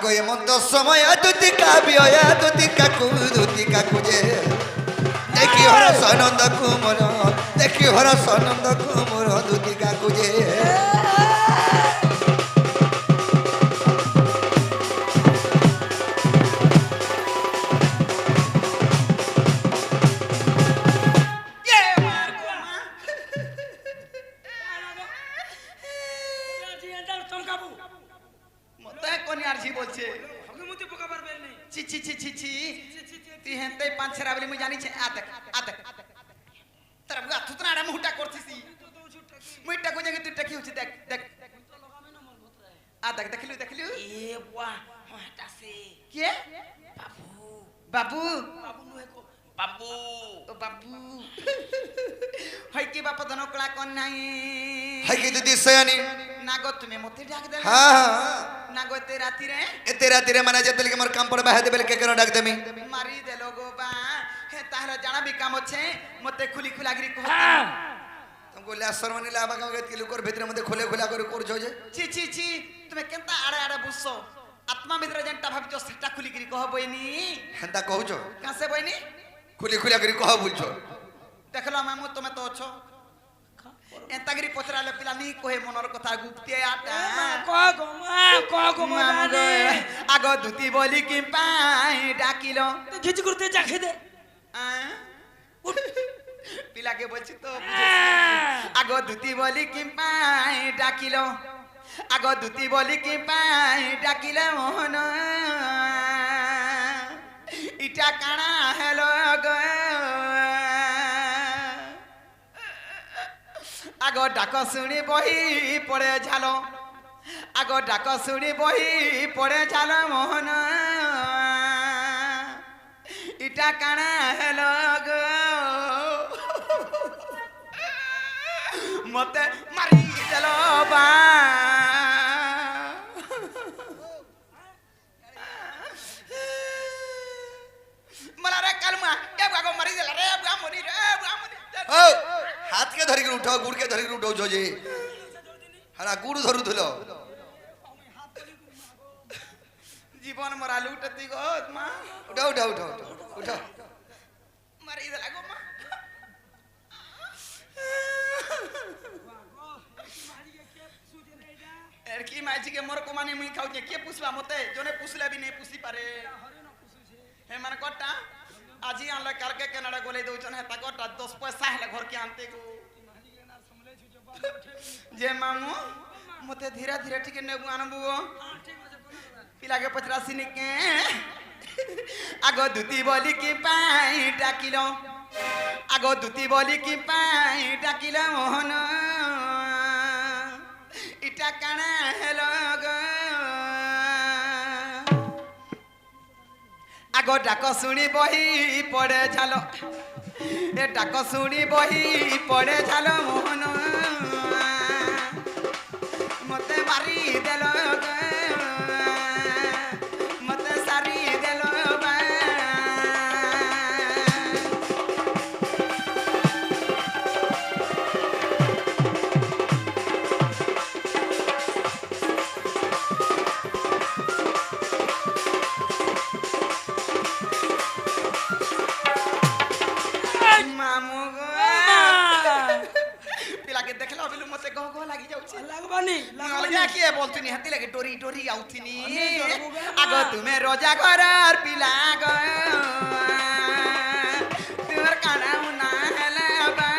আগো এমন্ত সময় দুতি কাবিয় দুতি কাকু যে দেখি হর সনন্দ কুমর দেখি হর সনন্দ কুমর দুতি কাকু যে বাবু বাবু বাবু হয় কি বাপ ধন কলা কন নাই হয় কি দিদি সয়ানি না গো তুমি মতে ডাক দেলে হ্যাঁ না গো এতে রাতি রে মানে যেতলে কি মোর কাম পড়ে বাহে দেবে কে কেন ডাক দেমি মারি দেলো গো বা হে তাহলে জানা বি কাম আছে মতে খুলি খুলাগিরি কহ तुमको ले सरमनी ला बागा गत के लुकर भीतर मते खोले खोला कर कोर जो जे छी छी छी तुमे केनता आड़े आड़े बुसो आत्मा मित्र जेंटा भाबिचो सेटा खुली गिरी कह बइनी हेंता कहउचो कासे बइनी खुली खुला गिरी कह बुलछो देखला मामू तुमे तो अछो एंता गिरी पचराले पिला नी कहे मनर कथा गुप्ते आटा कह गो माने आगो धुती बोली कि पाई डाकिलो तो घिच गुरते जाखे दे पिला के बोलছি তো আগো দুতি বলি কি পাই ডাকিলো আগো দুতি বলি কি পাই ডাকিলে মোহন ইটা কানা হেলো গো আগো ডাক শুনি বহি পড়ে ঝালো আগো ডাক শুনি বহি পড়ে ঝালো মোহন ইটা কানা হেলো গো मते मारी चलो बा मला रे कलमा ए बागो मारी देला रे बुआ मरी ओ हाथ के धरि के उठाओ गुड़ के धरि के उठाओ जो जे हरा गुड़ धरु धलो जीवन मरा लुटती गो मां उठा मारी देला गो मां एरकी माजी के मोर को माने मुई खाउ के पुछला मते जोने पुछले भी नहीं पुछी पारे हे मन कोटा आजी आनले काल के कनाडा गोले दउचन हे ताकोटा 10 पैसा हेले घर के आनते को जे मामू मते धीरे धीरे ठीक नेबु आनबु पिला के 85 निके आगो दुती बोली की पाई डाकिलो आगो दुती बोली की पाई डाकिलो मोहन इटा काना हेलो गो आगो डाक सुनी बही पड़े झालो ए डाक सुनी बही पड़े झालो मोहन मते मारी देलो गो मते सारी देलो बा बोलती हाथी लगे डोरी डोरी आउथीनी आगो तुम्हें रोजा घरर पिला गो तुमर काना ना हला बा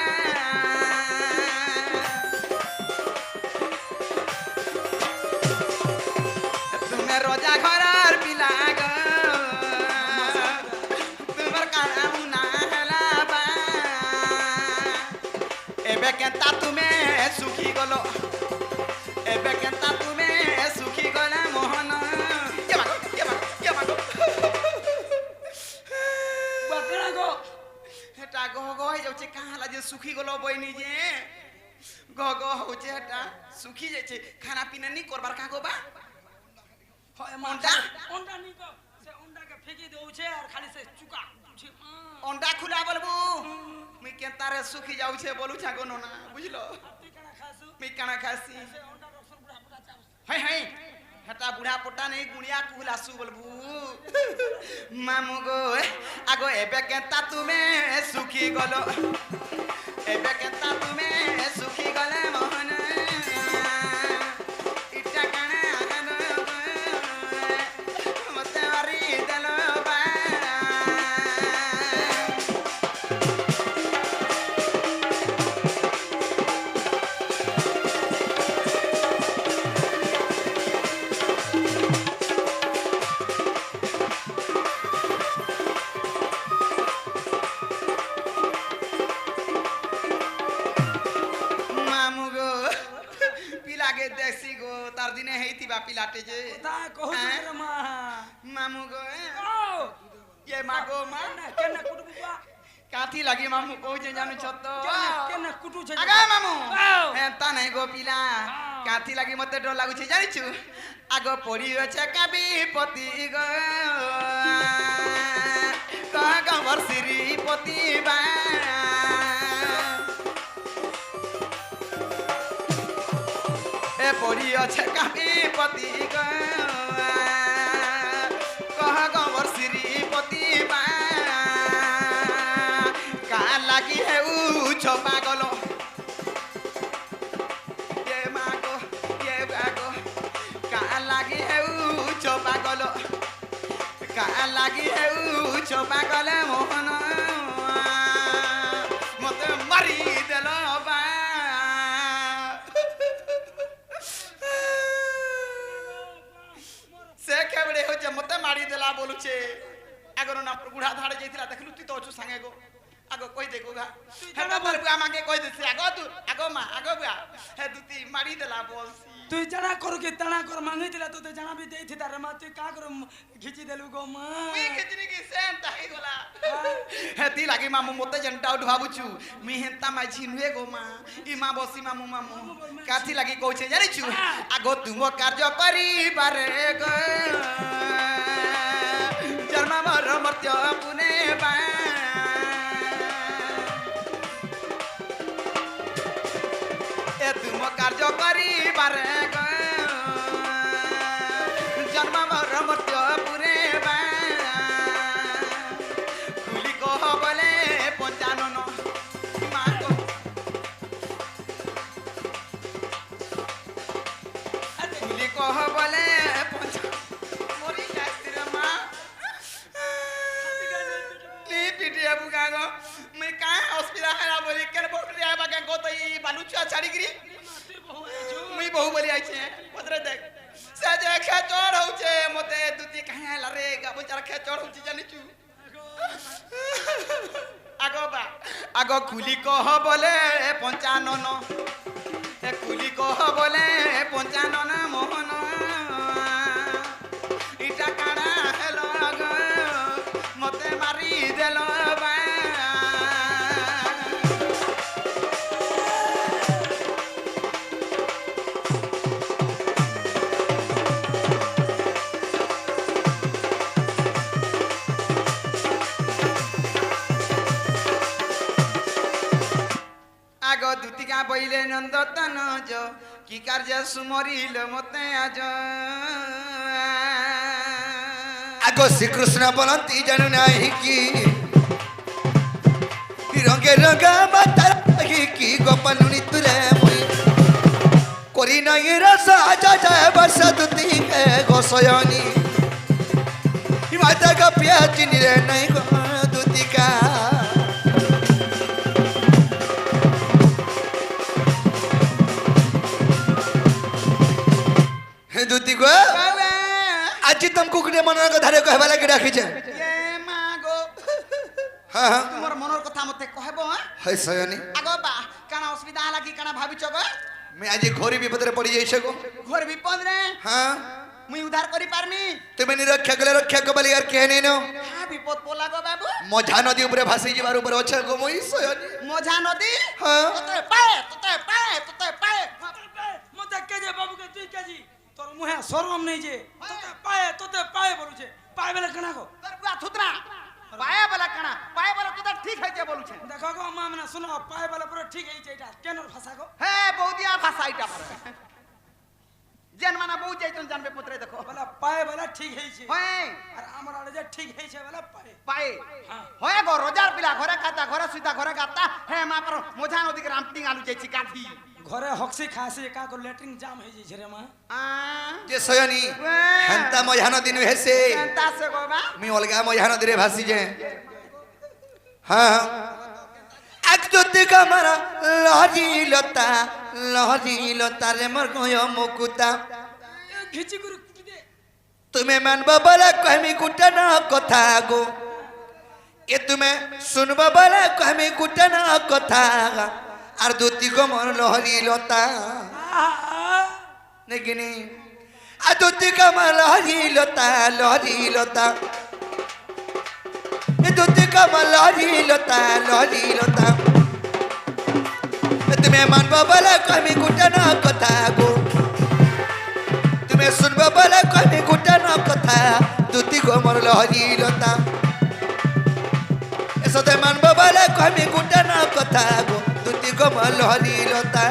तुम्हें रोजा घरर पिला गो तुमर काना ना हला बा एबे केता तुम्हें सुखी गलो एबे केता सुखी गला मोहन के मागो बकरा गो हेटा गो गो हो जाउचे काहला जे सुखी गलो बइनी जे गो गो होचे हेटा सुखी जाइछे खाना पीना नी करबार का गो बा होय अंडा नी को से अंडा के फेंकी देउछे और खाली से चुका अंडा खुला बोलबो मी केतारे सुखी जाउछे बोलु छा गो नोना बुझलो मी काना खासी हाय हाय হেটা বুড়া পটা নেই গুড়িয়া কুল আসু বলবু মামু গো আগো এবে কেতা তুমি সুখী গলো এবে কেতা তুমি সুখী গলে মোহন ইটা কানে আনন্দ মতে মারি দেল বা দেখছি গো তার দিনে হেইতিবা পিলাটে যে তা কহু রে মা মামু গো এ মা গো মা কেন কুটু বুবা কাঠি লাগি মামু কই যে জানো ছত কেন কুটু છે আগা মামু হ্যাঁ তা নাই গো পিলা কাঠি লাগি মতে ডর লাগুছে জানিছু আগ পড়ি আছে কাবি পতি গো কাগমর শ্রীপতি বা এ পড়ি আছে কাবি পতি গো কাগমর শ্রীপতি বা কা লাগি হেউ ছপা গলো এ মাগো এ বাগো কা লাগি হেউ ছপা গলো কা লাগি হেউ ছপা গলে মোহন মতে মারি দেল বা সে কেবড়ে হচ্ছে মতে মারি দেলা বলুছে আগর না বুড়া ধাড়ে যাইছিলা দেখলু তুই তো অছু সাঙ্গে গো আগো কই দে গোগা হেটা বল বুয়া আমাকে কই দিছে আগো তু আগো মা আগো বুয়া হে দুতি মারি দেলা বলছি তুই জানা কর কে তানা কর মাঙ্গি দিলা তো জানা বি দেইছি তার মা তুই কা কর ঘিচি দেলু গো মা তুই খিচড়ি কি সেন তাই গোলা হে তি লাগি মামু মতে জেনটা উঠ ভাবুছু মি হেনতা মাইছি নুয়ে গো মা ই মা বসি মামু মামু কাথি লাগি কইছে জানিছু আগো তুমো কার্য করিবারে গো জন্ম মর মর্ত্য পুনে বা এ তুমো কার্য করিবারে গো জন্ম মর মর্ত্য পুনে বা কুলি কহ বলে পঞ্চানন মা গো কুলি কহ বলে মরি যাইছি রে মা লি পিটিয়া বুগা গো মুই কাই হসপিটাল হেরা বলি কেন বকরি আবা কে গো তই বালুচা ছাড়ি গরি মুই বহু বলি আইছে পদরে দেখ সে যে খেচড় হউছে মতে দুতি কাই হেলা রে গা বচার খেচড় হউছে জানিছু আগো বা আগো কুলি কহ বলে পঞ্চানন এ কুলি কহ বলে পঞ্চানন মোহন ইটা কাড়া হেল গো মতে মারি দেল বা আগো দুতিকা বইলে নন্দতন যো কি কার্য সুমরিল মতে আজ আগো শ্রীকৃষ্ণ বলন্তি জানু নাই কি রঙে রঙা মাতার কি গোপালুনি তুলে মুই করি নাই রস আজ যায় বর্ষ দুতি গোসয়নি মাতা গপিয়া চিনি রে নাই গো দুতিকা দুতি গো আজি তুমকু কুড়ে মনের কথা রে কহবা লাগি রাখিছে এ মা গো হ্যাঁ হ্যাঁ তোমার মনের কথা মতে কহব হাই সয়নি আগো বা কানা অসুবিধা লাগি কানা ভাবিছ গো আমি আজি ঘোরি বিপদরে পড়ি যাইছে গো ঘর বিপদ রে হ্যাঁ মুই উদ্ধার করি পারমি তুমি নিরক্ষা কলে রক্ষা কবলি আর কে নেন হ্যাঁ বিপদ পোলা গো বাবু মঝা নদী উপরে ভাসি যাবার উপরে আছে গো মই সয়নি মঝা নদী হ্যাঁ তোতে পায়ে তোতে পায়ে তোতে পায়ে মতে কে যে বাবু কে তুই কেজি তোর মুহে শরম নেই যে তোতে পায়ে বলুছে পায়ে বেলা কেনা গো তোর বুয়া থুতরা পায়ে বলা কানা পায়ে বলা তোতে ঠিক হইছে বলুছে দেখো গো মা মানে শুনো পায়ে বেলা পুরো ঠিক হইছে এটা কেন ভাষা গো হে বৌদিয়া ভাষা এটা পারে যেন মানে বউ যাইতন জানবে পুত্রে দেখো বলা পায়ে বলা ঠিক হয়েছে হয় আর আমার আড়ে যে ঠিক হয়েছে বলা পায়ে পায়ে হ্যাঁ। হয় গো রোজার পিলা ঘরে খাতা ঘরে সুইতা ঘরে গাতা হে মা পর মজা নদীকে রামটিং আলু যাইছি গাধি ঘরে হকসি খাসি একা করে ল্যাট্রিন জাম হয়ে যাইছে রে মা যে সয়নি হেন্তা মজানো দিন হেসে কেনতা সে গো বা আমি অলগা মজানো দিরে ভাসি যে হ্যাঁ এক যদি কামারা লহরি লতা রে মর গয় মুকুতা ঘিচি করে কুটি দে তুমি মানবা বলে কহমি কুটা না কথা গো এ তুমি শুনবা বলে কহমি কুটা না কথা আর দুতি কমর লহরি লতা নেকিনি আর দুতি কমর লহরি লতা এ দুতি কমর লহরি লতা তুমি মানবা বলে কহমি কুটা না কথা গো তুমি শুনবা বলে কহমি কুটা না কথা দুতি কমর লহরি লতা এসতে মানবা বলে কহমি কুটা না কথা গো দুতি কমর লহরি লতা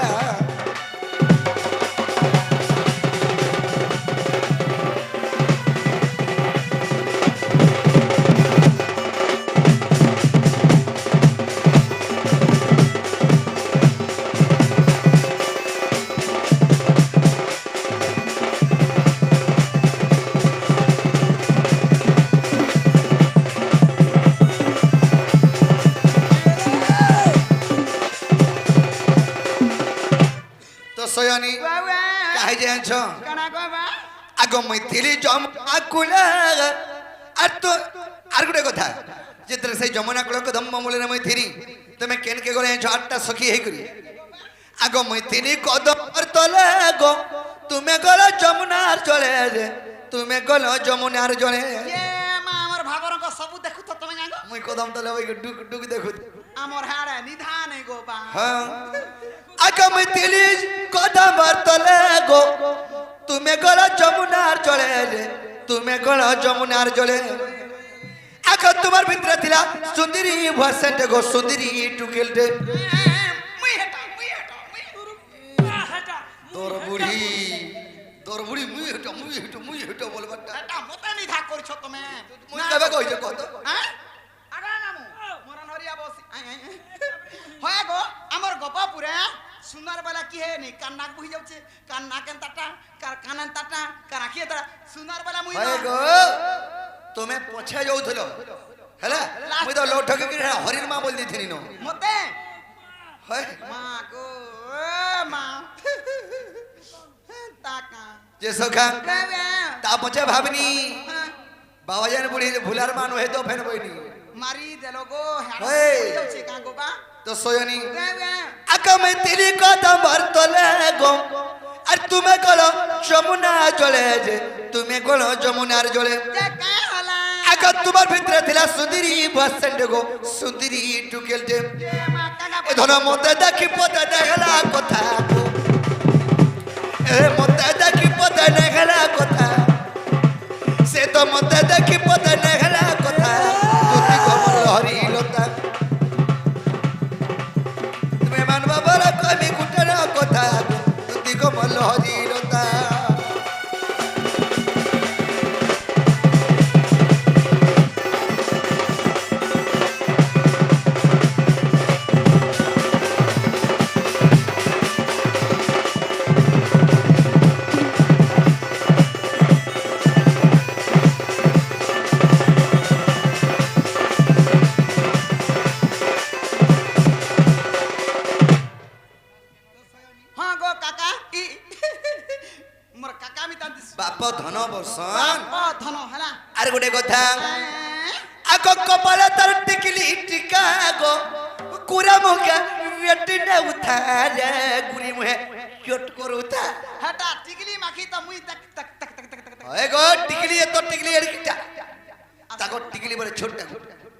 তো সয়নি বাবা কাহে যাচ্ছ কানা গো বা আগ মৈথিলি যমুনা কূল আর তো আর গোটে কথা যেতরে সেই যমুনা কূল কদম্ব মূলে মৈথিলি তুমি কেনকে গলে আটটা সখী হই করি আগ মৈথিলি কদম্বর তলে গো তুমি গল যমুনার জলে রে তুমি গল যমুনার জলে এ মা আমার ভাবরঙ্গ সবু দেখু তো তুমি জানো মুই কদম তলে ওই ডুক ডুক দেখু আমার হাড়ে নিধান গো বা হ্যাঁ আগ মৈথিলি কদম্বর তলে গো তুমি গল যমুনার জলে রে তুমি গল যমুনার জলে আগ তোমার ভিতরে ଥିଲା সুন্দরী ভরসেন্টে গো সুন্দরী টুকেলটে মুই হেটা হেটা তোর বুড়ি মুই হেটা বলবাটা এটা মতে নিধা করছ তুমি মুই কবে কইছে কত হ্যাঁ আগা নামু মোরা নরিয়া বসি হয় গো আমার গোপাপুরে সুন্দর বেলা কি হে নি কান নাক বহি যাচ্ছে কান নাক এন্তাটা কার কান এন্তাটা কার আখি এন্তাটা সুন্দর বেলা মুই হয় গো তুমি পছে যাউথল হেলা মুই তো লৌঠকে কি হরির মা বল দিছিনি নো মতে হয় মা গো মা তাকা যে সখা বাবা তা পছে ভাবনি হ্যাঁ, বাবা জান বুড়ি ভুলার মান হয়ে তো ফেন বইনি মারি দেলো গো হ্যাঁ ওই। যাচ্ছে কা গো বা তো সয়নি বাবা আকামে তিরি কদম্বর তলে গো আর তুমি গলো যমুনা জলে যে তুমি গলো যমুনার জলে যে কা হলা আগ তোমার ভিতরে ଥିଲା সুন্দরী বসেন্টে গো সুন্দরী টুকেলটে যে মা কাকা এ ধন মতে দেখি পতে দেখলা কথা গো এ মতে দেখি পতে দেখলা কথা সে তো মতে দেখি পতে দেখলা কথা তুই কমর হরি লতা তুমি মানবা বলা কবি কুটের কথা তুই কমর হরি লতা হ্যাঁ গো কাকা ই মোর কাকা আমি তান্দিস বাপ ধন বসন বাপ ধন হেলা আর গোটে কথা আগ কপালে তার টিকলি টিকা গো কুরা মুখা বেটি না উঠারে গুরি মুহে চট করুতা হেটা টিকলি মাখি তো মুই তাক তাক তাক তাক তাক তাক এ গো টিকলি এ তো টিকলি এর কিটা তাকো টিকলি বলে ছোটটা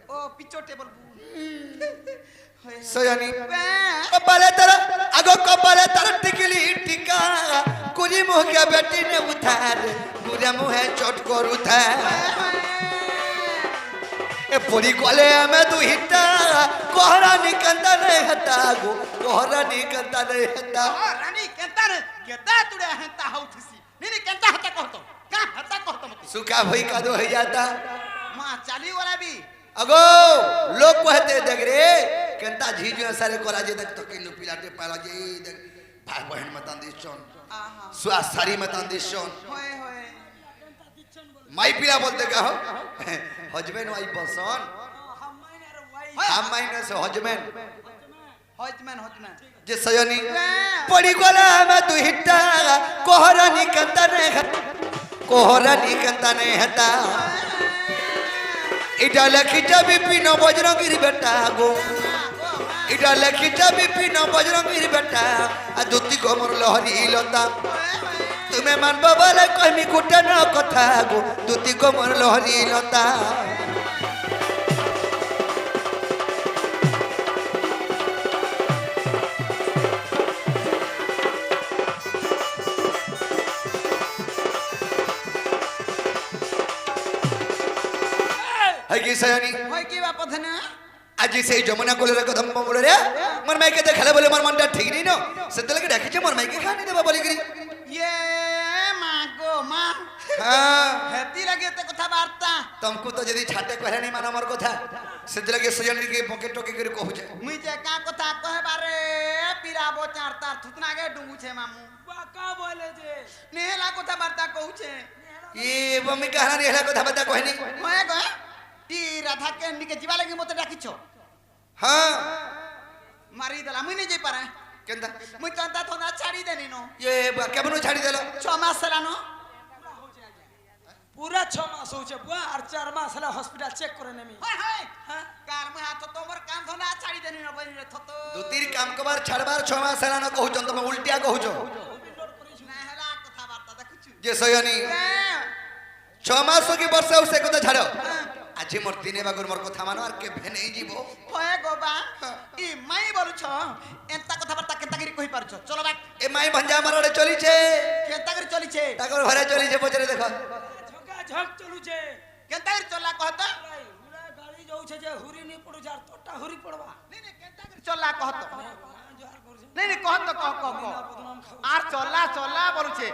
ও পিচো টেবল সয়নি কপালে তার আগ কপালে তার টিকলি টিকা কুরি মুখা বেটি না উঠারে গুরা মুহে চট করুতা এ পরি কলে আমি দুইটা কোহরা নিকন্দ রে হতা গো কোহরা নিকন্দ রে হতা রানী কেতা রে কেতা তুড়ে হেতা হউথিসি नहीं केंता हता कहतो का हता कहतो मते सुखा भई कादो हो जाता मां चाली वाला भी अगो लोग कहते देख रे केंता झीझो सारे कोरा जे देख तो किनु पिलाटे पाला जे देख भाई बहन मतान दिसन आहा सुआ सारी मतान दिसन होए होए माई पिला बोलते का हो हजबेन वाई बसन हम माइने से हजबेन हजमन जे सयनी पड़ी गोला में तू हिट्टा कोहरानी कंता ने हता इटा लखीटा बिपिन बजरंगीर बेटा गो इटा लखीटा बिपिन बजरंगीर बेटा आ दुती कोमर लहरी लता तुम्हें मानबो बोले कहमी गुटे न कथा गो दुती कोमर लहरी लता है कि सयानी होय की बाप धना आज से जमुना कोले रे कदम बोले रे मोर माई के देखले बोले मोर मनटा ठीक नहीं नो सेतले के डाकिचे मोर माई के खानी देबा बोली करी ये मां गो मां हां हेती लगे ते कथा वार्ता तुमको तो जदी छाटे कहले नहीं मानो मोर कथा सेतले के सयानी के पॉकेट टोके करे कहू छे मुई जे का कथा कहे बारे पिराबो चार तार थुतना गे डुंगू छे मामू का बोले जे नेला कथा वार्ता कहू छे ये मम्मी कहानी हेला कथा बता कहनी होय गो ई राधा के निके जीवा लगी मते डाकिछो हां मारी दला मुई नहीं जे पारे केंदा मुई तंता थोना छाड़ी देनी नो ये केबनो छाड़ी देलो 6 मास सलानो पूरा 6 मास हो छे बुआ और 4 मास हला हॉस्पिटल चेक करे नेमी हाय हाय कार में हाथ तो मोर काम थोना छाड़ी देनी नो बनी रे थतो दुतीर काम कबार छाड़बार 6 मास साला न कहू जन तुम उल्टिया कहू जो ना हला कथा वार्ता देखछु जे सयानी 6 मास की वर्षा उसे कथा छाड़ो आज मोर दिने बागर मोर कथा मानो और के भेनै जीवो होय गोबा ई माई बोलु छ एंता कथा वार्ता केंता करी कहि पारछ चलो बाक ए माई भंजा मारडे चली छे केंता करी चली छे ताकर घरे चली छे पछरे देखो झोका झक चलू छे केंता करी चला कहत पूरा गाड़ी जाऊ छे जे हुरी नी पडू जार तोटा हुरी पड़वा नहीं केंता करी चला कहत जोहार कर छे नहीं कहत कह आर चला चला बोलु छे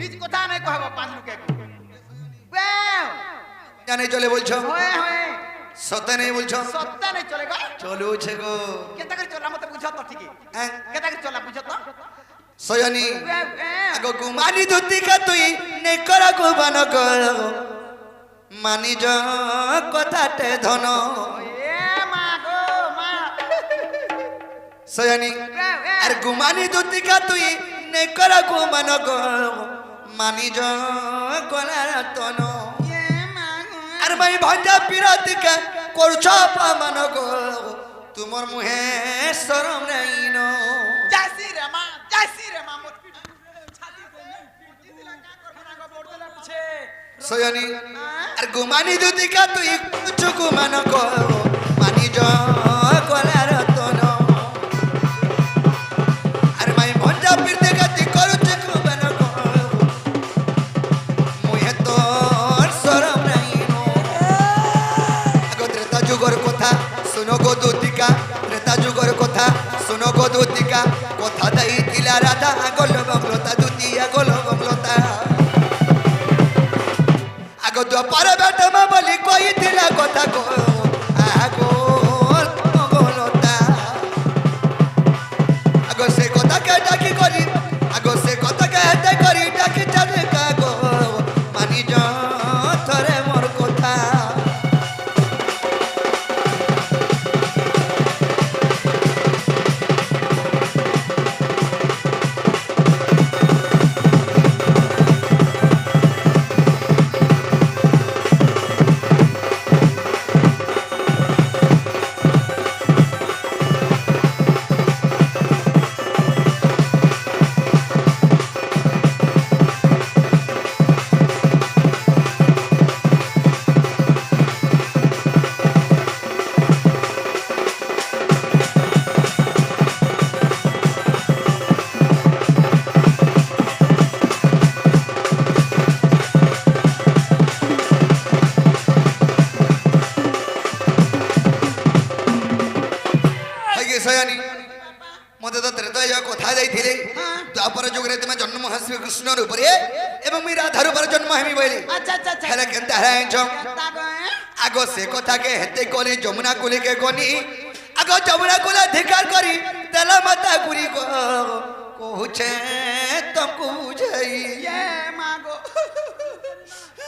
निज कथा नहीं कहबो पांच लुके बे जाने चले बोलछो होय होय सते नहीं बोलछो सत्ता नहीं चलेगा चलू छे गो केंता करी चला मते बुझत तो ठीक हैं? केंता करी चला बुझत तो सयानी आगो गुमानी धुती का तुई ने करा को बन कर मानी जो कथाटे धन ए मां गो मां सयानी আর গুমানি দুতিকা তুই নেকরা গুমান গো মানি জ গলার তন ये मां गो আর মাই ভাঞ্জা পিরাতিকা করছ পামান গো তোমার মুহে শরম নাই ন जासी रे मां मत छाती को नहीं दिला का करना को बोल देला पूछे সয়ানি আর গুমানি দুতিকা তুই করছ গুমান গো মানি জ গলার তন আর মাই ভাঞ্জা পিরাতিকা তুই করছ গুমান গো মুহে তোর শরম নাই ন ত্রেতা যুগর কথা শুনো গো দুতিকা ত্রেতা যুগর কথা শুনো গো দুতিকা কথা দেইতিলা রাধা গোল বংলতা দুতিয়া গোল বংলতা আগো দ্বাপার বেটমা বলি কইতিলা কথা গো আগো বংলতা আগো সে কথা কে ডাকি করি আগো সে কথা কে হেতে করি ডাকি চালে কাগো মানি জ থরে মোর কথা সয়ানি মতে তো ত্রেতা ଯା କଥା ଦେଇଥିଲେ ଦ୍ୱାପର ଯୁଗରେ ତୁମେ ଜନ୍ମ ହ ଶ୍ରୀକୃଷ୍ଣ ରୂପରେ ଏବଂ ମୁଁ ରାଧା ରୂପରେ ଜନ୍ମ ହେମି ବୋଇଲି अच्छा अच्छा अच्छा ହେଲେ କେନ୍ତା ହେଲାଇଛ केता गए ଆଗ ସେ କଥାକେ ହେତେ କରି ଯମୁନା କୁଲିକେ ଗନି ଆଗ ଯମୁନା କୁଲା ଧିକାର କରି ତେଲ ମାତା ଗୁରି କହୁଛେ ତମକୁ ବୁଝାଇ ये मागो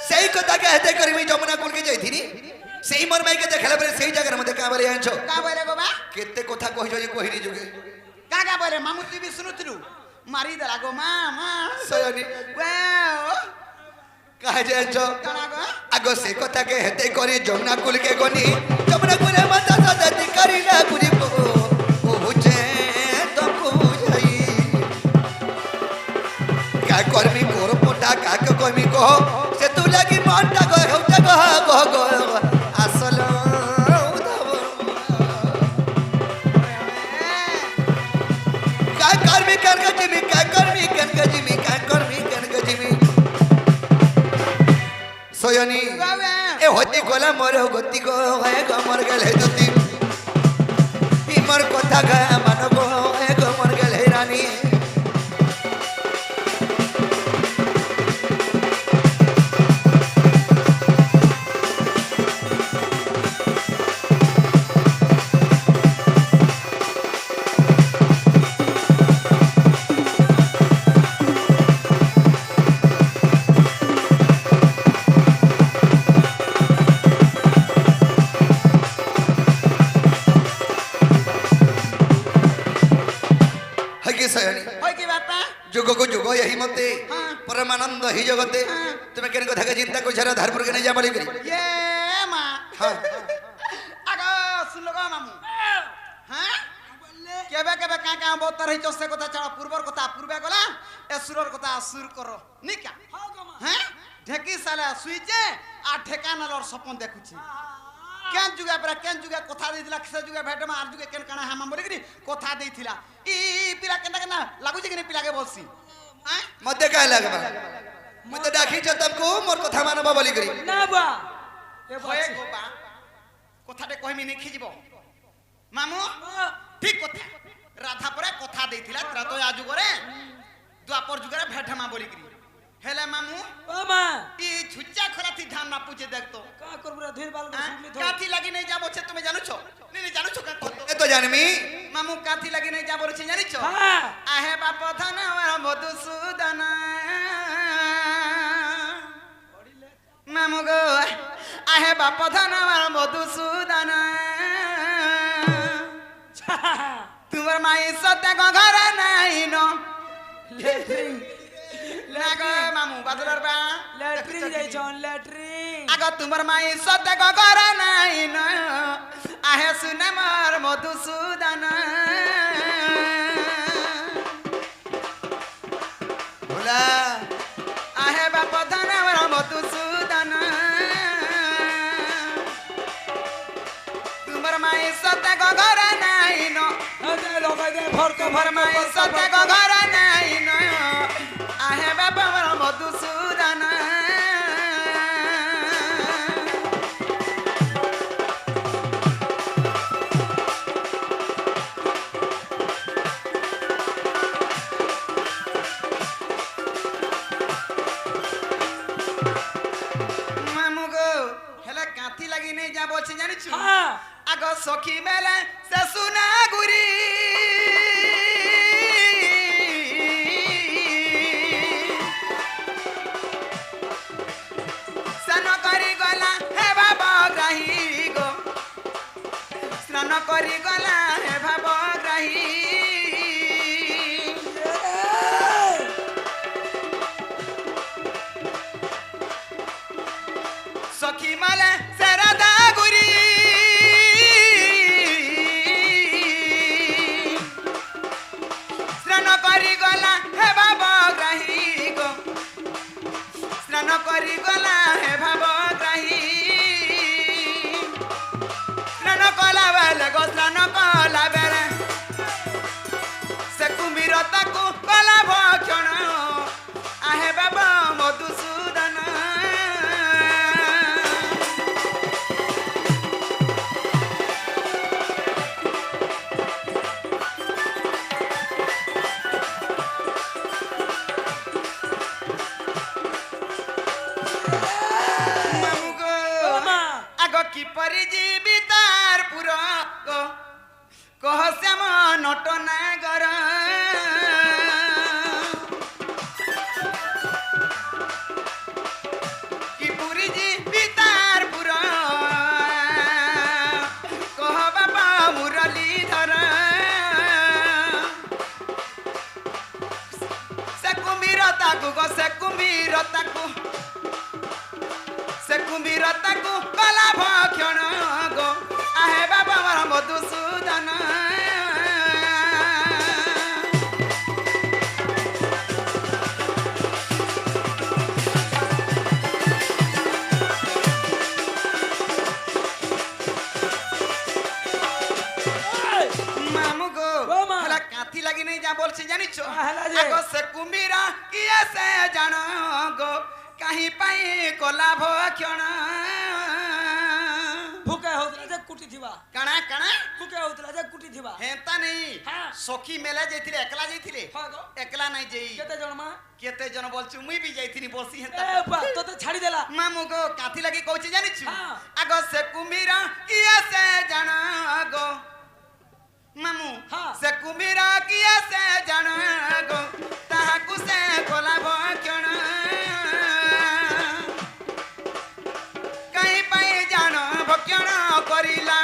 ସେଇ କଥାକେ ହେତେ କରି ମୁଁ ଯମୁନା କୁଲକେ ଯାଇଥିନି ସେଇ ମୋର ମାଇକେ ଦେଖଲା ପରେ ସେଇ ଜାଗାରେ ମତେ କାଁ ବୋଲେ ଆଣିଛ का बोले बाबा କେତେ କଥା କହିଛ ଯେ କହିନି ଯୁগে का बोले मामू तू भी सुनुतलु मारी दला गो मामा ସୟନି वाओ କାहे ଯେ ଆଣିଛ कणा गो ଆଗ ସେ କଥାକେ ହେତେ କରି ଯମୁନା କୁଲକେ ଗନି ଯମୁନା କୁଲେ ମାତା ସଦତି କରି ନା ପୁରି କହୁଛେ ତମକୁ ବୁଝାଇ କା କର୍ମୀ ଗୋର ପଟା କାକ କର୍ମୀ କହ ସେ ତୁ ଲାଗି ମନଟା ଗହ ହେଉଛେ ଗହ ଗହ ଗହ আসল কা কর্মী কনক জিমি কা কর্মী কনক জিমি কা কর্মী কনক জিমি সয়নি बाबा এ হতি গলা মোর গতি গো হে গো মর গেল হে দুতি ইমর কথা গা মান গো হে গো মর গেল হে রানী হকি সয়নি होय की बापा যুগ কো যুগ यही মতে हाँ। পরমানন্দ হি জগতে हाँ। তুমি কেন কথা কে চিন্তা করছ ধারপুর কে নাই যা বলি করি ये मां हाँ। आगो सुन लो मामू हां केबे केबे का का बहुत रही चसे কথা ছাড়া পূর্বর কথা পূর্বে গলা এ সুরর কথা সুর করো নিকা হ্যাঁ ঢেকি সালা সুইছে আর ঠেকানালর স্বপ্ন দেখুছি কেন যুগে পরে কেন যুগে কথা দেইছিলা সে যুগে ভেটমা আর যুগে কেন কানা হামা বলি কি কথা দেইছিলা ই পিলা কেনটা কেনা লাগুছে কি পিলাকে বলছি হ্যাঁ মতে কায় লাগবা মতে ডাকি ছ তুমকো মোর কথা মানবা বলি করি না বা এ হয়ে বাচ্চা গোবা কথাটা কইমি নি খিজিব মামু ঠিক কথা রাধা পরে কথা দেইছিলা ত্রাতো যুগরে দ্বাপর যুগরে ভেটমা বলি কি হেলে মামু বাবা ই ছুচ্চা খরাতি ধান না পুছে দেখতো কা করব রে ধীর বাল শুনলি তো কাঠি লাগি নাই যাবো সে তুমি জানো ছো নি জানো ছো কাকো এ তো জানমি মামু কাঠি লাগি নাই যাবো সে জানিছ হ্যাঁ আহে বাপ ধন আমার মধুসূদন মামু গো আহে বাপ ধন আমার মধুসূদন তোমার মাই সতে ঘর নাই ন লেট্রিন না গো মামু বাদুরার বা লেট্রিন যাইছন লেট্রিন আগ তোমার মাই সতে ঘর নাই ন আহে শুনে মোর মধুসূদন ভোলা আহে বাপ ধন আমার মধুসূদন তোমার মাই সতে ঘর নাই ন আগে লগাই দে ভর কো তোমার মাই সতে ঘর নাই ন আহে বাপ আমার মধুসূদন মামু গো হেলা কাঁথি লাগি নেই যাব আছে জানিছু হ্যাঁ আগ সখী মেলে সে সুনা গুরি স্নান করি গলা হে ভাব গ্রাহী গো স্নান করি গলা হে ভাব গ্রাহী সখী মেলে সে রাধা গুরি স্নান করি গলা হে ভাব গ্রাহী গো স্নান করি গলা হে ভাব গ্রাহী স্নান কলা বেলে গো স্নান কলা বেলে সে কুমির তাকু কলা ভক্ষণ আহে বাবা মধুসূদন নট নাগর কি পুরী জি তার পুর কহ বাবা মুরলীধর সে কুম্ভীর তাকু গো সে কুম্ভীর তাকু কলা ভক্ষণ গো আহে বাবা আমার মধুসূদন মামু গো ও মা। হেলা কাঁথি লাগি নেই যা বলছি জানিছ হেলা যে। আগো সে কুম্ভীর কিয়ে সে জান গো কাহি পাই কলা ভক্ষণ ভুকে হଉଥିଲା যে কুଟି ଥିବା কাଣା কাଣା ভুকে হଉଥିଲା যে কুଟି ଥିବା হেতা নেই হ্যাঁ। সখী মেলা যাইছিলে একলা যাইছিলে ହଁ গো একলা নাই যাই କେତେ ଜଣ ମା কেতে জন বলছু মুই বি যাইছিনি বসি হেতা ଏ ବା ତୋତେ ଛାଡିଦେଲା মামু গো কাঁথি লাগি কইছি জানিছু হ্যাঁ। আগ সে কুম্ভীর কিয়ে সে জান গো মামু হ্যাঁ। সে কুম্ভীর কিয়ে সে জান গো তাহাকু সে কলা ভক্ষণ কাহি পাই জান ভক্ষণ করিলা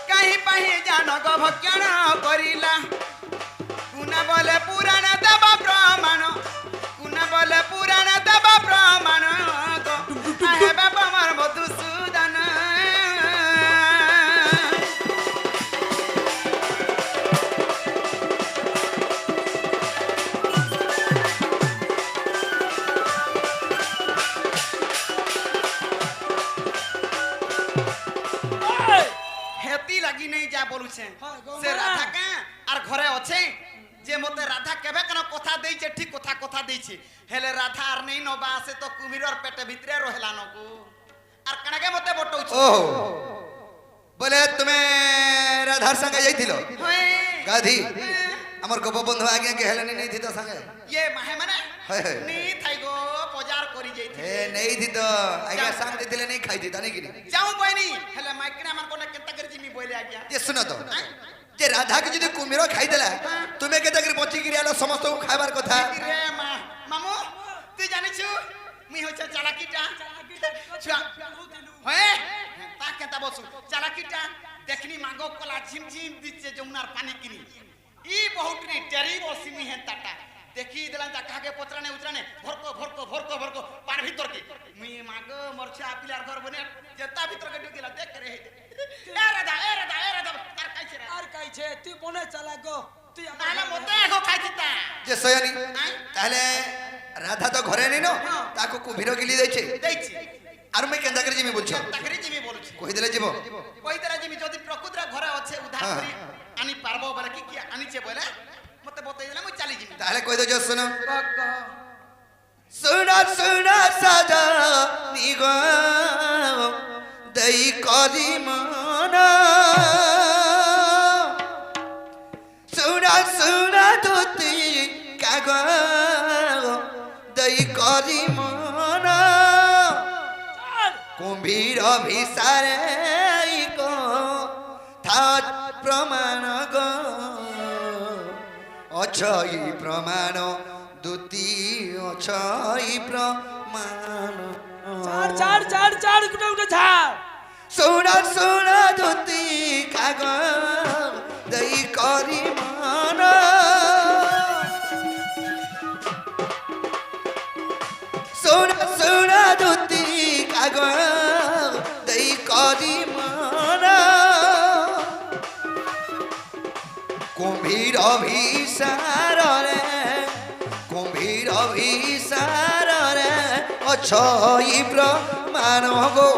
কাহি পাই জান গো ভক্ষণ করিলা কুনা বলে পুরাণ দেব প্রমাণ কুনা বলে পুরাণ দেব প্রমাণ গো আহে বাবা আমার মধুসূদন হেতি লাগি নেই যা বলুছে হ্যাঁ, গো সে মা। রাধা কা আর ঘরে আছে যে মতে রাধা কেবে কেন কথা দেইছে ঠিক কথা দেইছে হেলে রাধা আর নেই নবা আসে তো কুমিরর পেটে ভিতরে রহেলা নগো আর কানাকে মতে বটৌছ ও বলে তুমি রাধার সঙ্গে যাইছিল গাধি আমার গোপবন্ধু আগে আগে হেলেনি নেই থিত সঙ্গে ইয়ে মাহে মানে হ্যাঁ, হ্যাঁ। নি থাই গো বাজার করি যাইছি এ নেই থিত আগে সাং দিলে নেই খাই দিতা নাকি যাও বইনি হেলে মাইকনে আমার কোনে কেনতা করে জিমি বইলে আজ্ঞা যে শুনো তো যে রাধাকে যদি কুমির খাই দেলা তুমি কেতে করে বচি গিরি আলো সমস্ত খাইবার কথা রে মা মামু তুই জানিছু মুই হইছে চালাকিটা ছুয়া হ্যাঁ তা কেনতা বসু চালাকিটা দেখনি মাগো কলা ঝিমঝিম দিচ্ছে যমুনার পানি কিনি ই বহুটরি টেরি বসিমি হেনতাটা দেখি দিলাম তা কাকে পত্রানে উতরানে ভরকো পার ভিতর কি মুই মাগো মরছা পিলার ঘর বনে যেতা ভিতর কে ঢুকিলা দেখ রে এ রাধা তার কাইছে রে আর কাইছে তুই মনে চালা গো তুই আমার তাহলে ঘরে মতে এগো খাইছিতা যে সয়ানি তাহলে রাধা তো ঘরে নেই না তাকে কুমির গিলি দিয়েছে দেইছি আর মুই কেনতা করে জিমি বলছো তাকরি জিমি বলছি কই দিলে যাব কইতারা জিমি যদি প্রকৃতরা ঘরে আছে উদ্ধার হ্যাঁ। করি আনি পারবো বলে কি আনিছে বলে মতে বতাই দিলা মুই চালি জিমি তাহলে কই দো শুনো শুনা শুনা সাজা নিগো দই করি মন শুনা শুনা তুতি কাগ দই করি মন কুম্ভীর ভিসারে গো থাত প্রমাণ গো অছই প্রমাণ দুতি অছই প্রমাণ চাড় গুটে গুটে ঝাড় শুনা শুনা দুতি কাগ দই করি মন শুনা শুনা দুতি কাগ দই করি মন কুম্ভীর ভিসারে কুম্ভীর ভিসারে অছই প্রমাণ গো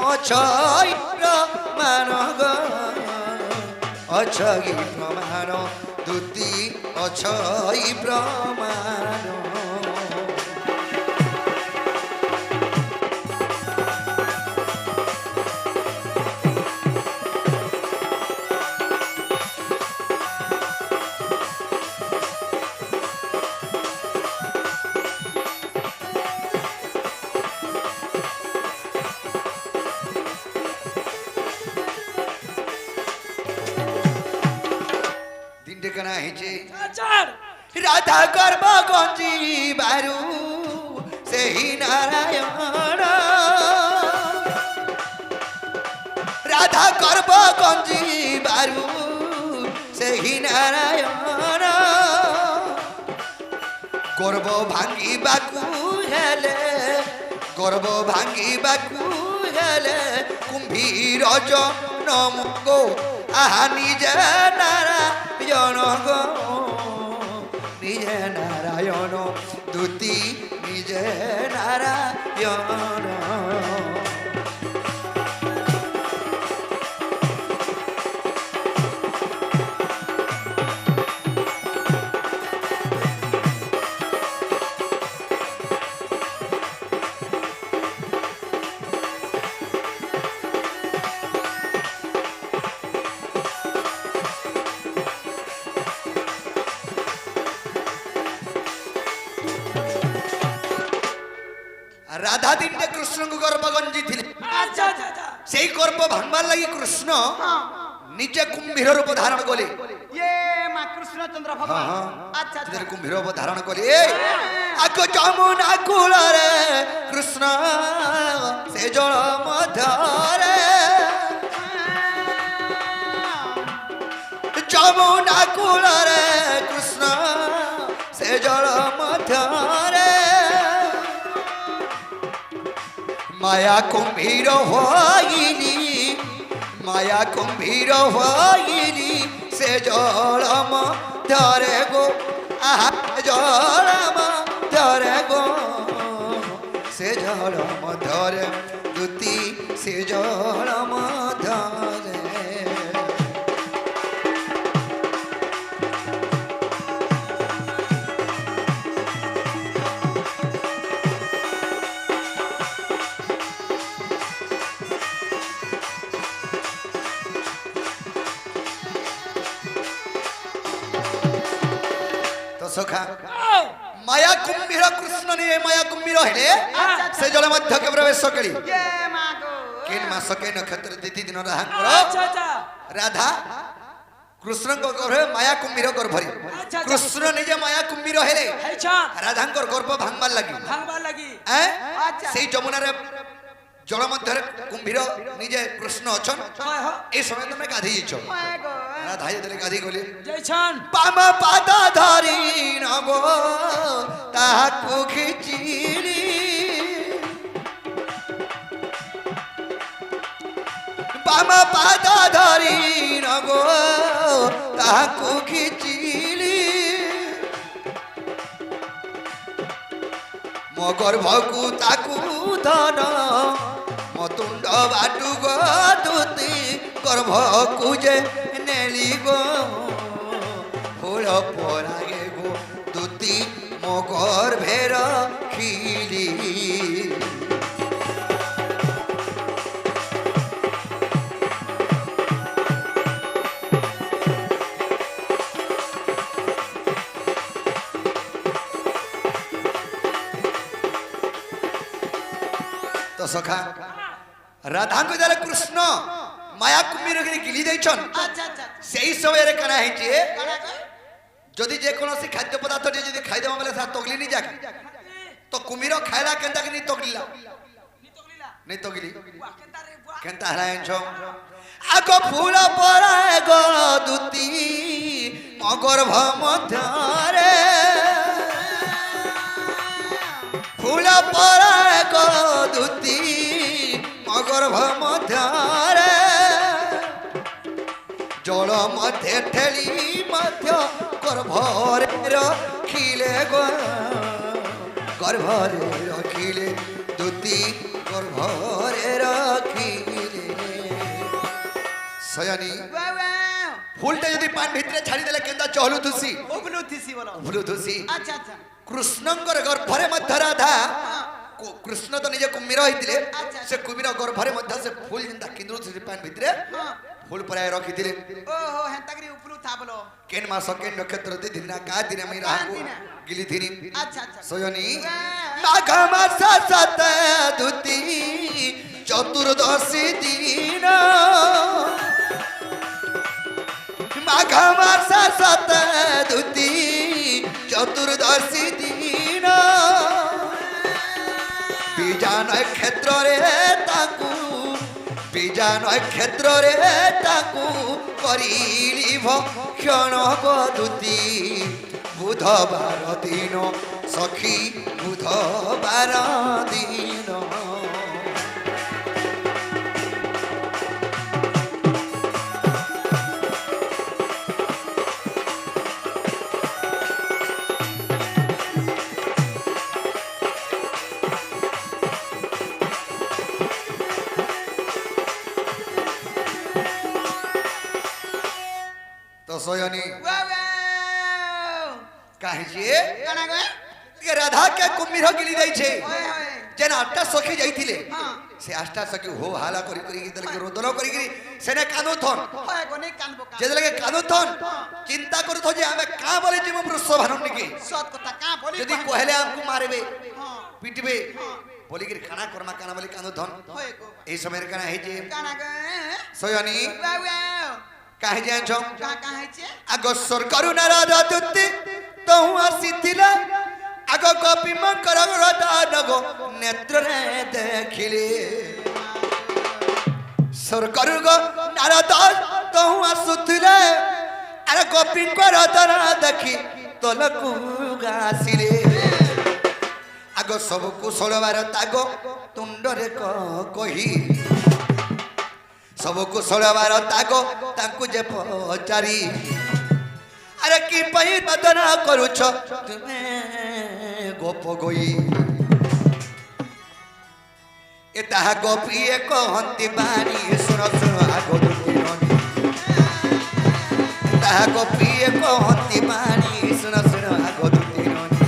অছই প্রমাণ গো অছই প্রমাণ দুতি অছই প্রমাণ কেনা হয়েছে চার রাধা গর্ব গঞ্জি বারু সেই নারায়ণ রাধা গর্ব গঞ্জি বারু সেই নারায়ণ গর্ব ভাঙ্গিবাকু হেলে গর্ব ভাঙ্গিবাকু হেলে কুম্ভীর জনম গো আহা নিজে নারায়ণ গো নিজে নারায়ণ দুতি নিজে নারায়ণ রাধা তিনটে কৃষ্ণকে গর্ব গঞ্জি ଥିଲେ আচ্ছা আচ্ছা আচ্ছা সেই গর্ব ভাঙবার লাগি কৃষ্ণ নিজে কুম্ভীর রূপ ধারণ কলে ইয়ে মা কৃষ্ণচন্দ্র ভগবান আচ্ছা আচ্ছা কুম্ভীর রূপ ধারণ কলে আগ যমুনা কূଳରେ কৃষ্ণ সে জল ମଧ୍ୟରେ যমুনা কূଳରେ কৃষ্ণ সে জল ମଧ୍ୟରେ মায়া কুম্ভীর হইলি মায়া কুম্ভীর হইলি সে জল ମଧ୍ୟରେ গো আহা জল ମଧ୍ୟରେ গো সে জল ମଧ୍ୟରେ দুতি সে জল ମଧ୍ୟରେ সখা মায়া কুম্ভীর কৃষ্ণ নিয়ে মায়া কুম্ভীর হেলে সে জল মধ্যকে প্রবেশ করি ইয়ে মা গো কেন মাস কে নক্ষত্র তিথি দিন রাধাঙ্কর আচ্ছা আচ্ছা রাধা কৃষ্ণଙ୍କ গর্ভে মায়া কুম্ভীর গর্ভরে আচ্ছা। কৃষ্ণ নিজে মায়া কুম্ভীর হেলে হেছা রাধাঙ্কর গর্ভ ভাঙবার লাগি ভাঙবার লাগি আচ্ছা। সেই যমুনারে জল মধ্যে কুম্ভীর নিজে কৃষ্ণ অছন হয় হয় এই সময় তুমি গাধি যাইছ মা গো রাধা যেতে গাধি গলি জয়ছান পাম পাদ ধরি নব তাহাকু খিচিলি পাম পাদ ধরি নব তাহাকু খিচিলি ମୋ ଗର୍ଭକୁ ତାକୁ ଧନ ମୋ ତୁଣ୍ଡ ବାଟୁ ଗଦୁତି ଗର୍ଭକୁ ଯେ ନେଲି ଗୋ ଫୁଳ ପରାଗେ ଗୋ ଦୁତି ମୋ ଗର୍ଭେ ରଖିଲି তো সখা রাধাঙ্ক যারা কৃষ্ণ মায়া কুম্ভীর গিলি দিয়েছন আচ্ছা আচ্ছা সেই সময়ের কানা হয়েছে কানা গো যদি যে কোনসি খাদ্য পদার্থটি যদি খাইদেব বলে তা তগলি নি যাক তো কুমির খাইলা কেনতা কি নি তগলিলা নিতগলিলা নি তগলি বুয়া কেনতা রে বুয়া কেনতা হলাইছ আগ ফুল পরায় গো দুতি মগর্ভ মধ্যরে ফুল পরায় গো দুতি মগর্ভ মধ্যরে জল মধ্যে ঠেলি মধ্য গর্ভরে রখিলে গো গর্ভরে রখিলে দুতি গর্ভরে রখিলে সয়ানি বাবা ফুলটা যদি পান ভিতরে ছাড়ি দেলে কেনতা চহলু তুসি ওগুলো দিছি বলো উভলু তুসি আচ্ছা আচ্ছা কৃষ্ণঙ্কর গর্ভরে মধ্য রাধা কৃষ্ণ তো নিজে কুম্ভীর হইতিলে আচ্ছা। সে কুম্ভীর গর্ভরে মধ্য সে ফুল যেটা কিন্দ্রু সে পান ভিতরে হ্যাঁ ফুল পরায় রখিতিলে ওহো হেন্তাগরি উপলু থা বলো কেন মাস কেন নক্ষত্র দিন না কা দিন আমি রাহু দিনে? গিলি থিনি আচ্ছা আচ্ছা সয়নি বাহ। মাঘ মাস সাত দুতি চতুর্দশী দিন মাঘ মাস সত দুতি চতুর্দশী দিন বিজান ক্ষেত্রে তাকু বিজান ক্ষেত্রে তাকু করিলি ভক্ষণ বদুতি বুধবার দিন সখী বুধবার দিন তো সয়নি কাহিছে কানা গো যে রাধা কে কুম্ভীর গিলি দেইছে ওই ওই যেন আটটা সখী যাইতিলে হ্যাঁ সে আটটা সখী হো হালা করি করি গিতলে রোদন করি করি সেনে কানুথন হয় গনে কানবো কান যেদলে কানুথন চিন্তা করুথ যে আমি কা বলে জীব বৃষ ভানুনি কি সত কথা কা বলি যদি কহলে আমকু মারবে হ্যাঁ পিটবে বলি কি খানা কর্মা কানা বলি কানুথন হয় গো এই সময়ের কানা হইছে কানা গো সয়নি বাবা কাহি যাইছ কা কা হইছে আগস্বর করুণার রাতুতি তহু আসিଥିଲା আগ গোপী মকর রদানগ নেত্রে দেখিলে সরকরুগ নারদ তহু আসুଥିଲେ আরে গোপীঙ্কর রদন দেখি তলকু গাসিলে আগ সবু কুশলবার তাগ তুণ্ডরে কহি সবু কুশলবার তাগ তাଙ୍କୁ যে পচারি আরে কি পাই বদনা করুছ তুমি গোপ গই এ তাহা গোপিয়ে কহন্তি বাণী শুন শুন আগ দুটিরনি তাহা গোপিয়ে কহন্তি বাণী শুন শুন আগ দুটিরনি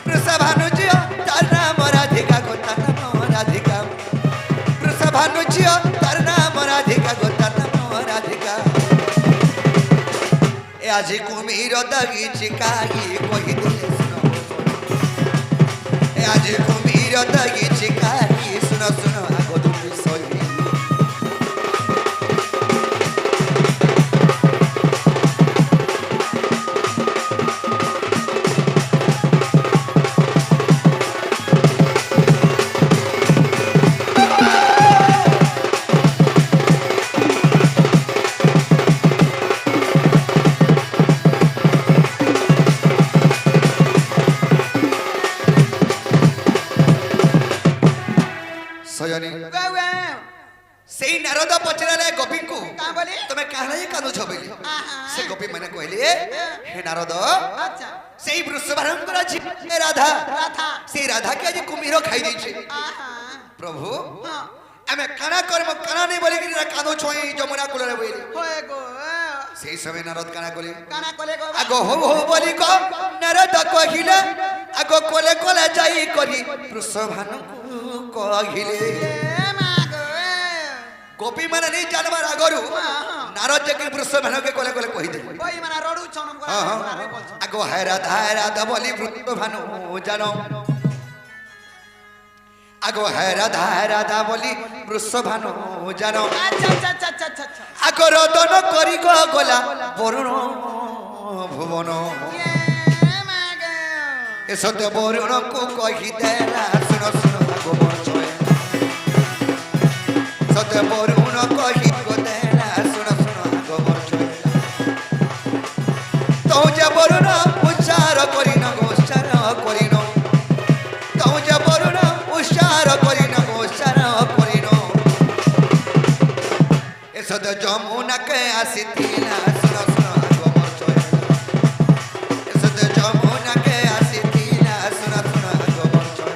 বৃষভানুজিয় তার নাম রাধিকা গো তার নাম রাধিকা বৃষভানুজিয় তার নাম রাধিকা গো তার নাম রাধিকা আজি কুমির দাগিছি কাহি কহি দিলে শুনো আজি কুমির দাগিছি কাহি শুনো শুনো আগ দুটি সহি সয়নি বাবা সেই নারদ পচরালে গোপীଙ୍କୁ কা বলি তুমি কাহলে কানুছ বলি আহা সে গোপী মানে কইলে হে নারদ আচ্ছা সেই বৃষভানুঙ্কর ঝিয়ে রাধা রাধা সেই রাধাকে আজ কুমির খাই দিয়েছে আহা প্রভু হ্যাঁ আমি কানা কর্ম কানা নেই বলি কিনা কানো ছই যমুনা কুলরে বইলি হয় গো সেই সময় নারদ কানা কলি কানা কলে গো আগ হো হো বলি ক নারদ কহিলে আগ কোলে কোলে যাই করি বৃষভানুଙ୍କୁ কহিলে এ মা গো গোপী মানে নেই জানবার আগরু নারদ যে বৃষভানুকে কোলে কোলে কহি দে ওই মানে রড়ু ছনম করা বলছ আগ হায় রাধা বলি বৃষভানু জানো আগ হায় রাধা বলি বৃষভানু জানো আচ্ছা আচ্ছা আচ্ছা আচ্ছা আচ্ছা আচ্ছা আগ রদন করি গলা বরুণ ভুবন এ মা গো এসতে বরুণକୁ কহি দেলা শুন শুন আগ বঞ্চয় সতে বরুণ কহি দেলা শুন শুন আগ বঞ্চয় তো যে বরুণ উচ্চার করিন উচ্চার করিন তো যে বরুণ উচ্চার করিন উচ্চার করিন এসতে যমুনাকে আসিতিলা শুন শুন আগ বঞ্চয় এসতে যমুনাকে আসিতিলা শুন শুন আগ বঞ্চয়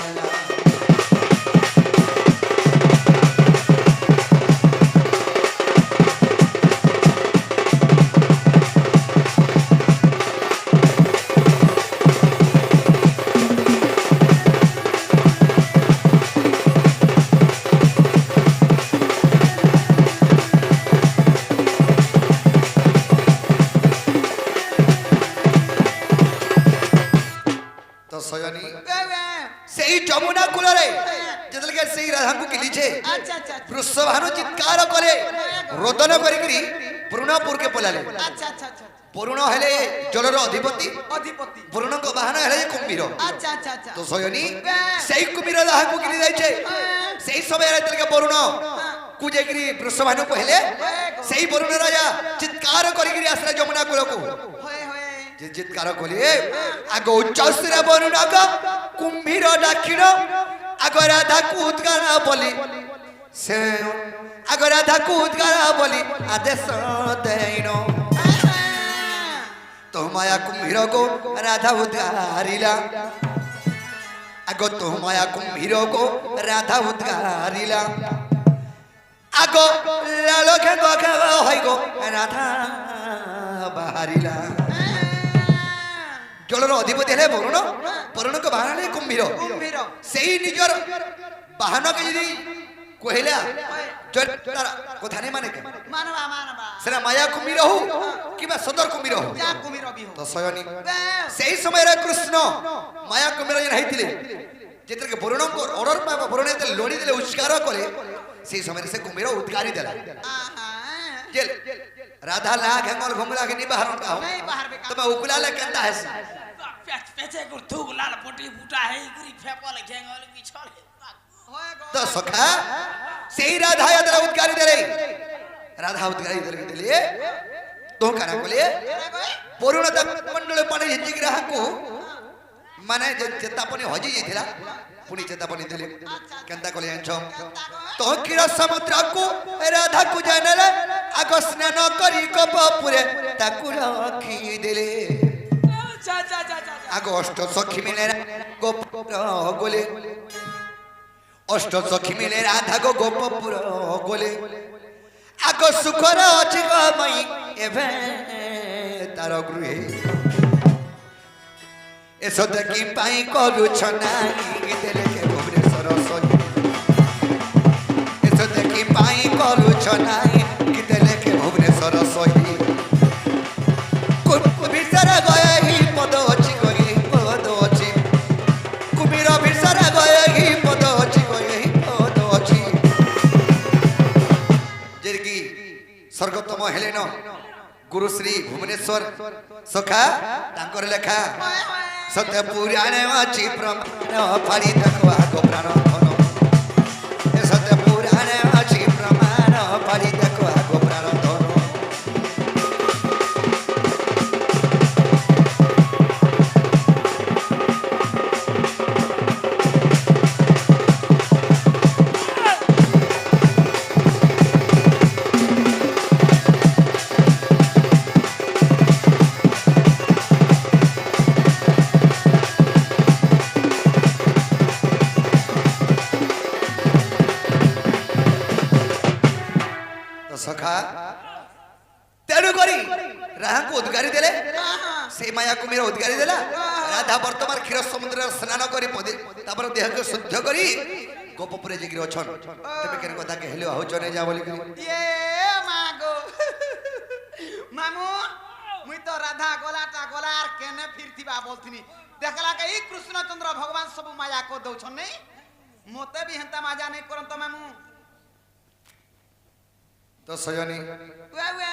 তো সয়নি বাবা সেই যমুনা কূলরে যেতলকে সেই রাধাଙ୍କୁ কিলিছে আচ্ছা আচ্ছা বৃষভানু চিৎকার করে রোদন করিকি पूर्णपुर के पलाले अच्छा अच्छा अच्छा पूर्ण हेले जलर अधिपति अधिपति पूर्ण को बाहन हेले कुंभीर अच्छा अच्छा अच्छा तो सयनी सेई कुंभीर दाहाकु गिरी जाय छे सेई समय रे तलके वरुण कु जेगिरी वृषभानु कहले सेई वरुण राजा चित्कार करी गिरी आसरा जमुना कूल को होए होए जे चित्कार कले आगो उच्चस्वर वरुण आग कुंभीर डाकिण आग राधा को उद्गार बोली से आग राधा को उद्गार बोली आदेश देइनो तो माया कुंभीर को राधा उद्गारिला आगो तो माया कुंभीर को राधा उद्गारिला आगो लालो के होई गो राधा बाहरिला जलर अधिपति हेले वरुण वरुण को बाहन हेले कुंभीर कुंभीर सेई निजर बाहन के यदि कहला कथा नहीं माने मानवा मानवा सेना माया कुंभीर हो किबा सदर कुंभीर हो जा कुंभीर भी हो तो सयनी सेई समय रे कृष्ण माया कुंभीर जन हैतिले जेतर के वरुण को ऑर्डर पा वरुण ते लोडी देले उच्चार करे सेई समय रे से कुंभीर उद्गारी देला आहा जेल राधा लाग हेंगल घुंगला के नि बाहर का हो नहीं बाहर बे तब उकुला ले केंदा है पेचे को थूक लाल पोटी फूटा है गुरी फेपल घेंगल बिछल होए गो तो सखा सेई राधा यादरा उद्गारी देले राधा उद्गारी देले तो काना बोले वरुण ता मंडल पानी हिंजी ग्रह को माने चेतापनी हजी जाइथिला पुनी चेतापनी देले केंता कोले अंछो तो किर समुद्र को राधा को जानले आगो स्नान करी कपपुरे ताकु रखी देले जा जा जा जा आगो अष्ट सखी मिले गोपुर गोले अष्ट सखी मिले राधा को गोपपुर गोले आगो सुखर अछि गमई एभे तार गृहे एसो देखि पाई करू छनाई देले के भुवनेश्वर सही एसो देखि पाई करू छनाई देले के भुवनेश्वर सही कुबीर गए ही पद अछि गए पद अछि कुबीर बिरसर गए ही पद अछि गए ही पद अछि जेकी स्वर्गतम हेलेन गुरुश्री भुवनेश्वर सखा तांकर लेखा सत्य पुराणे अछि प्रमाण फाड़ी देखो आगो प्राण धन ए सत्य पुराणे अछि प्रमाण फाड़ी देखो आगो प्राण धन सखा तेणु करी राधा को उद्गारी देले से माया कुमीर उद्गारी देला राधा वर्तमान क्षीर समुद्र स्नान करी तापर देह को शुद्ध करी गोपपुरे जिगिर अछन तबे केन कथा के हेलो हो जने जा बोली ये मागो मामू मुई तो राधा गोलार केने फिरथिबा बोलथिनी देखला के ई कृष्णचंद्र भगवान सब माया को दउछन नै मोते भी हंता माया नै करन त मामू तो सयनी वे